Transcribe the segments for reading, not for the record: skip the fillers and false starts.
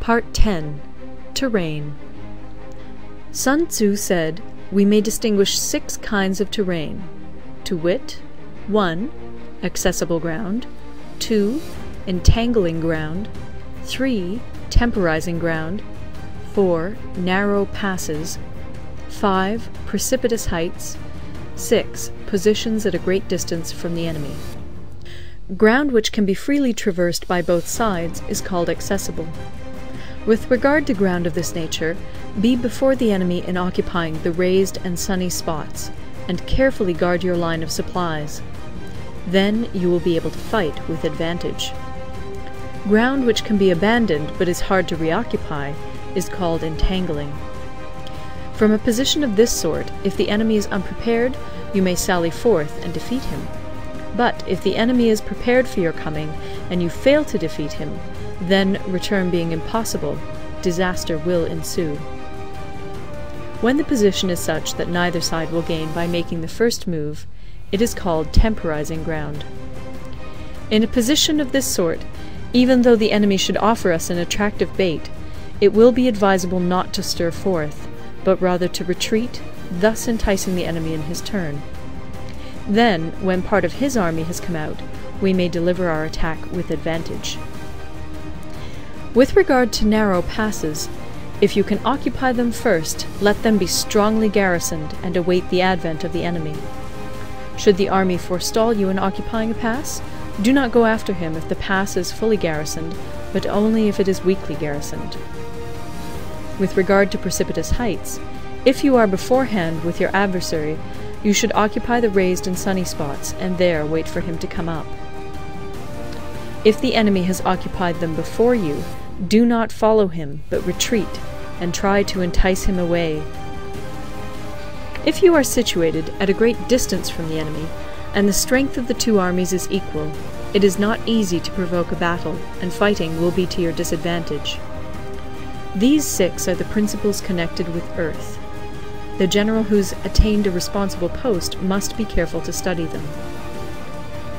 Part 10. Terrain. Sun Tzu said, "We may distinguish 6 kinds of terrain, to wit, 1. Accessible ground, 2. Entangling ground, 3. Temporizing ground, 4. Narrow passes, 5. Precipitous heights, 6. Positions at a great distance from the enemy." Ground which can be freely traversed by both sides is called accessible. With regard to ground of this nature, be before the enemy in occupying the raised and sunny spots, and carefully guard your line of supplies. Then you will be able to fight with advantage. Ground which can be abandoned but is hard to reoccupy is called entangling. From a position of this sort, if the enemy is unprepared, you may sally forth and defeat him. But if the enemy is prepared for your coming, and you fail to defeat him, then, return being impossible, disaster will ensue. When the position is such that neither side will gain by making the first move, it is called temporizing ground. In a position of this sort, even though the enemy should offer us an attractive bait, it will be advisable not to stir forth, but rather to retreat, thus enticing the enemy in his turn. Then, when part of his army has come out, we may deliver our attack with advantage. With regard to narrow passes, if you can occupy them first, let them be strongly garrisoned and await the advent of the enemy. Should the army forestall you in occupying a pass, do not go after him if the pass is fully garrisoned, but only if it is weakly garrisoned. With regard to precipitous heights, if you are beforehand with your adversary, you should occupy the raised and sunny spots, and there wait for him to come up. If the enemy has occupied them before you, do not follow him, but retreat, and try to entice him away. If you are situated at a great distance from the enemy, and the strength of the 2 armies is equal, it is not easy to provoke a battle, and fighting will be to your disadvantage. These 6 are the principles connected with earth. The general who's attained a responsible post must be careful to study them.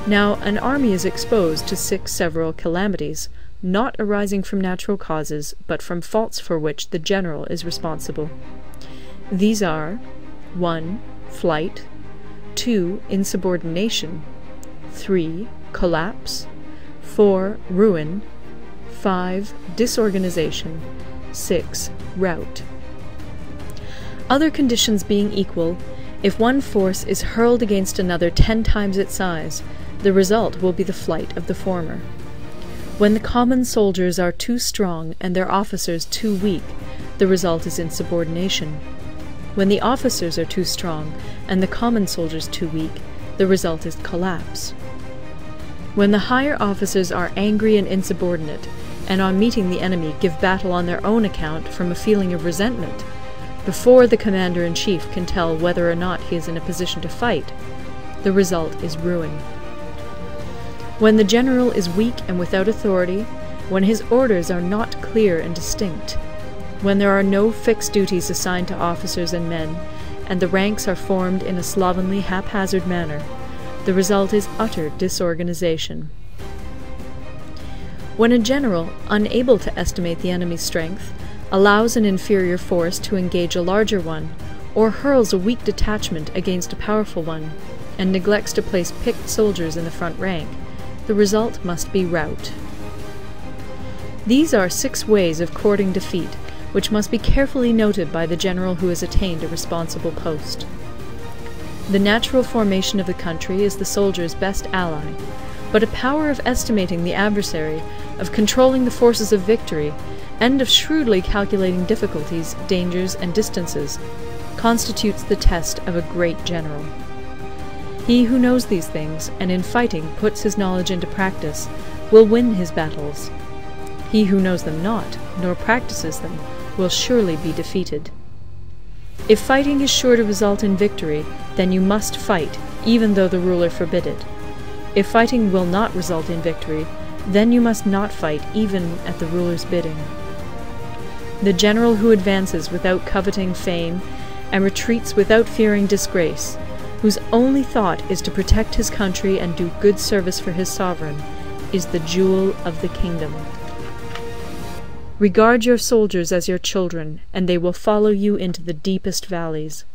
Now, an army is exposed to 6 several calamities, not arising from natural causes, but from faults for which the general is responsible. These are 1. Flight, 2. Insubordination, 3. Collapse, 4. Ruin, 5. Disorganization, 6. Rout. Other conditions being equal, if one force is hurled against another 10 times its size, the result will be the flight of the former. When the common soldiers are too strong and their officers too weak, the result is insubordination. When the officers are too strong and the common soldiers too weak, the result is collapse. When the higher officers are angry and insubordinate, and on meeting the enemy give battle on their own account from a feeling of resentment, before the commander-in-chief can tell whether or not he is in a position to fight, the result is ruin. When the general is weak and without authority, when his orders are not clear and distinct, when there are no fixed duties assigned to officers and men, and the ranks are formed in a slovenly, haphazard manner, the result is utter disorganization. When a general, unable to estimate the enemy's strength, allows an inferior force to engage a larger one, or hurls a weak detachment against a powerful one, and neglects to place picked soldiers in the front rank, the result must be rout. These are 6 ways of courting defeat, which must be carefully noted by the general who has attained a responsible post. The natural formation of the country is the soldier's best ally, but a power of estimating the adversary, of controlling the forces of victory, and of shrewdly calculating difficulties, dangers, and distances, constitutes the test of a great general. He who knows these things, and in fighting puts his knowledge into practice, will win his battles. He who knows them not, nor practices them, will surely be defeated. If fighting is sure to result in victory, then you must fight, even though the ruler forbid it. If fighting will not result in victory, then you must not fight even at the ruler's bidding. The general who advances without coveting fame, and retreats without fearing disgrace, whose only thought is to protect his country and do good service for his sovereign, is the jewel of the kingdom. Regard your soldiers as your children, and they will follow you into the deepest valleys.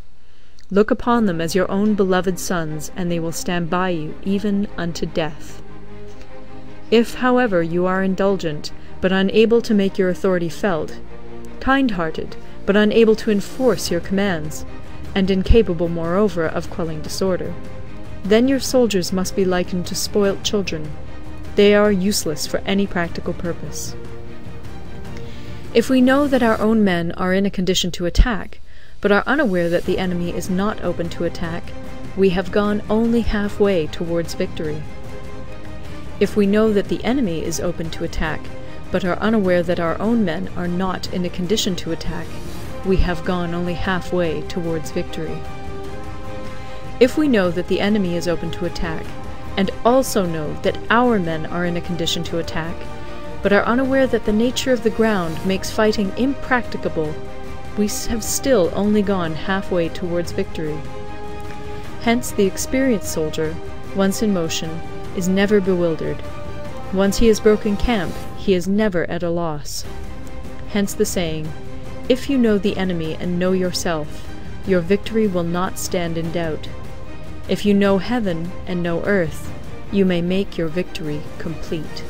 Look upon them as your own beloved sons, and they will stand by you even unto death. If, however, you are indulgent, but unable to make your authority felt, kind-hearted, but unable to enforce your commands, and incapable, moreover, of quelling disorder, then your soldiers must be likened to spoilt children. They are useless for any practical purpose. If we know that our own men are in a condition to attack, but are unaware that the enemy is not open to attack, we have gone only halfway towards victory. If we know that the enemy is open to attack, but are unaware that our own men are not in a condition to attack, we have gone only halfway towards victory. If we know that the enemy is open to attack, and also know that our men are in a condition to attack, but are unaware that the nature of the ground makes fighting impracticable, we have still only gone halfway towards victory. Hence the experienced soldier, once in motion, is never bewildered. Once he has broken camp, he is never at a loss. Hence the saying, "If you know the enemy and know yourself, your victory will not stand in doubt. If you know heaven and know earth, you may make your victory complete."